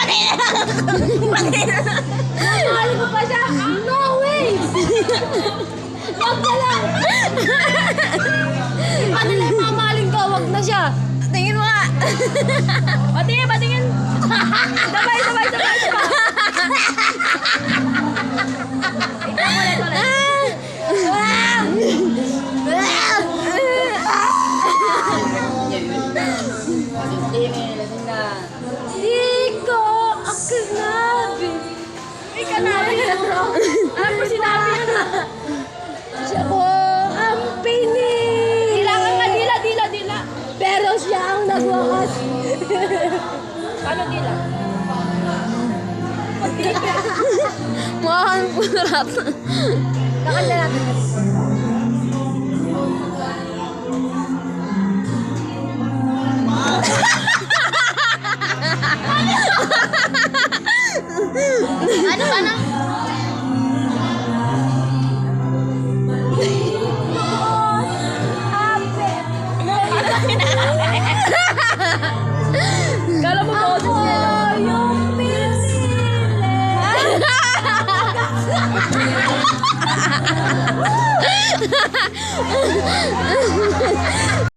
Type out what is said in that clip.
Patay na lang! Patay na lang! Mahal ko pa siya! No way! Wag na lang! Ano lang mamahalin ka? Wag na siya! Tingin mo nga! Patingin, patingin! Sabay, sabay, sabay, sabay! Iko, ako sinabi. May kanabi na bro. Ano po sinabi na? Siya po ang pinig. Kailangan nga dila, dila, dila. Pero siya ang nagwakas. Paano dila? Mahan po rat. Kakanta natin.